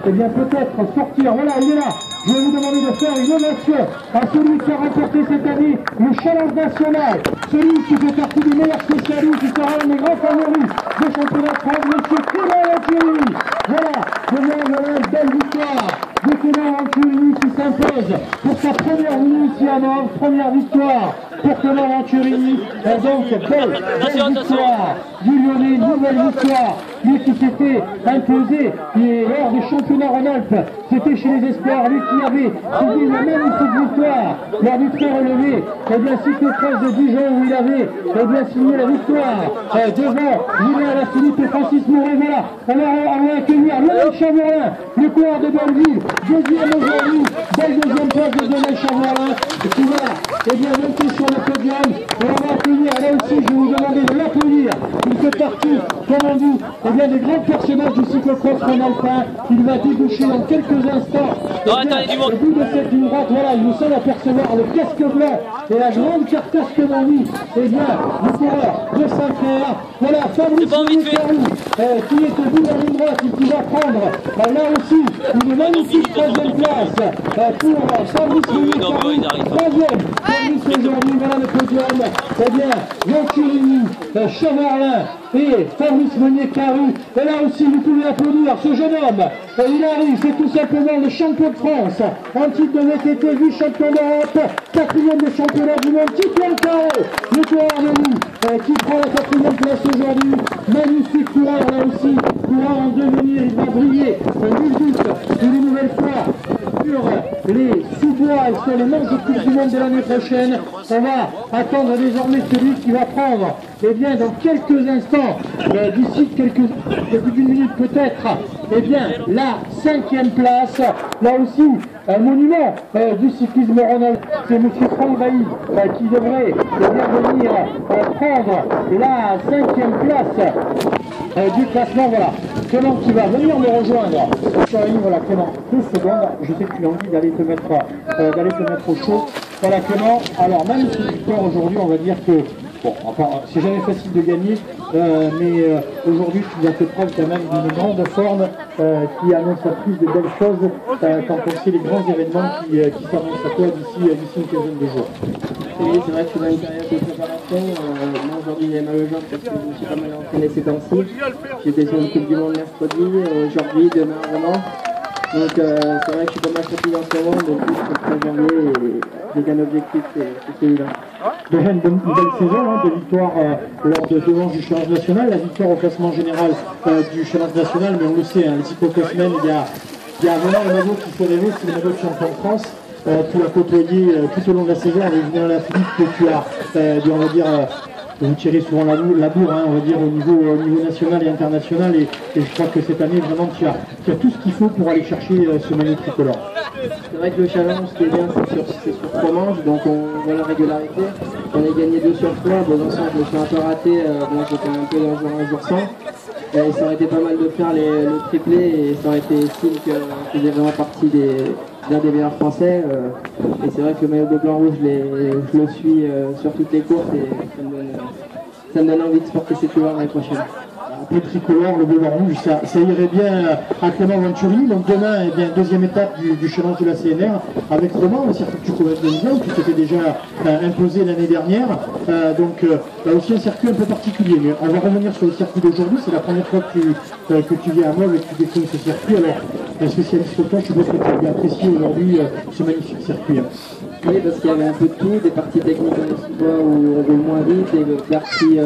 eh bien peut-être sortir. Voilà, il est là. Je vais vous demander de faire une ovation à celui qui a remporté cette année le Challenge National, celui qui fait partie des meilleurs spécialistes, qui sera un des grands favoris des championnats de France, monsieur Clément Venturini. Voilà, une belle victoire de Clément Venturini qui s'impose pour sa première venue ici à Nantes, première victoire pour Clément Venturini. Et donc, belle victoire du Lyonnais, nouvelle victoire. Lui qui s'était imposé lors des championnats Rhône-Alpes, c'était chez les espoirs, lui qui avait subi une magnifique victoire lors du très relevé, et bien cité 13 de Dijon où il avait bien signé la victoire devant Julien Alaphilippe et Francis Mouret. Voilà, on va accueillir Lionel Chaverlin, le coureur de Belleville, deuxième aujourd'hui, belle deuxième place de Lionel Chaverlin, qui va bien monter sur le podium, et on va accueillir, là aussi je vais vous demander de l'applaudir, il fait partie, comme on dit, des grands personnages du cyclocross rhône-alpin. Il va déboucher dans quelques instants au bout de cette ligne droite. Voilà, il nous semble apercevoir le casque blanc et la grande carcasse que l'on dit, le coureur de Saint-Clair. Voilà, Fabrice Mounet-Carou, qui est au bout de la ligne droite et qui va prendre là aussi une magnifique troisième place pour Fabrice Mounet-Carou. Troisième Fabrice aujourd'hui, voilà le podium. Eh bien, Venturini, Chaverlin et Fabrice Meunier-Carou. Et là aussi, vous pouvez applaudir ce jeune homme. Il arrive, c'est tout simplement le champion de France, en titre de VTT, vice-champion d'Europe, quatrième de championnat du monde, Titouan Carré, le coureur de nous, qui prend la quatrième place aujourd'hui. Magnifique coureur là aussi, coureur en devenir, il va briller, nul doute, une nouvelle fois sur les sous-bois et sur les manches de Coupe du Monde de l'année prochaine. On va attendre désormais celui qui va prendre, eh bien, dans quelques instants, d'ici plus d'une minute peut-être, eh bien, la cinquième place. Là aussi, un monument du cyclisme rhônalpin, c'est M. Franck Bailly qui devrait bien venir prendre la cinquième place du classement. Voilà, Clément qui va venir me rejoindre sur la ligne. Voilà, Clément, 2 secondes, je sais que tu as envie d'aller te mettre au chaud. Voilà, Clément, alors magnifique victoire aujourd'hui, on va dire que bon, enfin, c'est jamais facile de gagner, mais aujourd'hui, tu as fait preuve quand même d'une grande forme qui annonce à plus de belles choses quand on sait les grands événements qui s'annoncent à toi d'ici une quinzaine de jours. Oui, c'est vrai que je suis dans une période de préparation. Moi, aujourd'hui, j'ai mal au jambes parce que je me suis pas mal entraîné ces temps-ci. J'étais sur une Coupe du Monde mercredi, aujourd'hui, demain, vraiment. Donc, c'est vrai que je suis pas mal fatigué en ce moment, donc je suis très janvier et j'ai qu'un objectif, c'est celui-là. Déjà une belle saison, de victoire lors de deux manches du Challenge National, la victoire au classement général du Challenge National, mais on le sait, les cyclocrossmen, il y a vraiment le maillot qui fait rêver, c'est le maillot de champion de France. Tu l'as côtoyé tout au long de la saison avec Julien Alaphilippe, que tu as, on va dire, vous tirez souvent la bourre, on va dire, au niveau national et international, et je crois que cette année, vraiment, tu as tout ce qu'il faut pour aller chercher ce maillot tricolore. C'est vrai que le challenge, ce qui est bien, c'est sur 3 manches, donc on voit la régularité. On a gagné 2 sur 3, Besançon, je me suis un peu raté, donc j'étais un peu dans un jour sans. Et ça aurait été pas mal de faire le triplé, et ça aurait été signe que j'ai vraiment partie d'un des meilleurs français. Et c'est vrai que le maillot de blanc-rouge, je le suis sur toutes les courses, et ça me donne envie de porter ces couleurs l'année prochaine. Le tricolore, le bleu rouge, ça irait bien à Clément Venturini. Donc demain, eh bien, deuxième étape du challenge de la CNR avec Romain, le circuit que tu connais bien, où tu t'étais déjà imposé l'année dernière. Donc là aussi un circuit un peu particulier. Mais on va revenir sur le circuit d'aujourd'hui. C'est la première fois que tu viens à Meaux et que tu découvres ce circuit. Alors, un spécialiste comme toi, je suppose que tu as bien apprécié aujourd'hui ce magnifique circuit. Oui, parce qu'il y avait un peu de tout, des parties techniques où on roule moins vite, des parties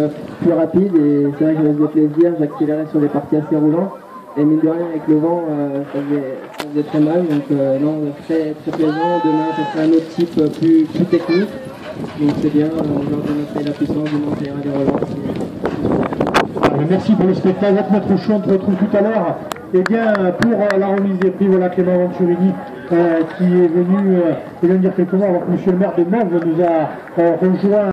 plus rapides, et c'est vrai que je me faisais plaisir, j'accélérais sur des parties assez roulantes, et mine de rien avec le vent, ça faisait très mal, donc non, très, très plaisant. Demain ça sera un autre type plus technique, donc c'est bien, on va démontrer la puissance, démontrer les relances. Merci pour le spectacle, va te mettre au chaud, on te retrouve tout à l'heure. Eh bien, pour la remise des prix, voilà Clément Venturini qui est venu dire quelques mots alors que monsieur le maire de Meaux nous a rejoint.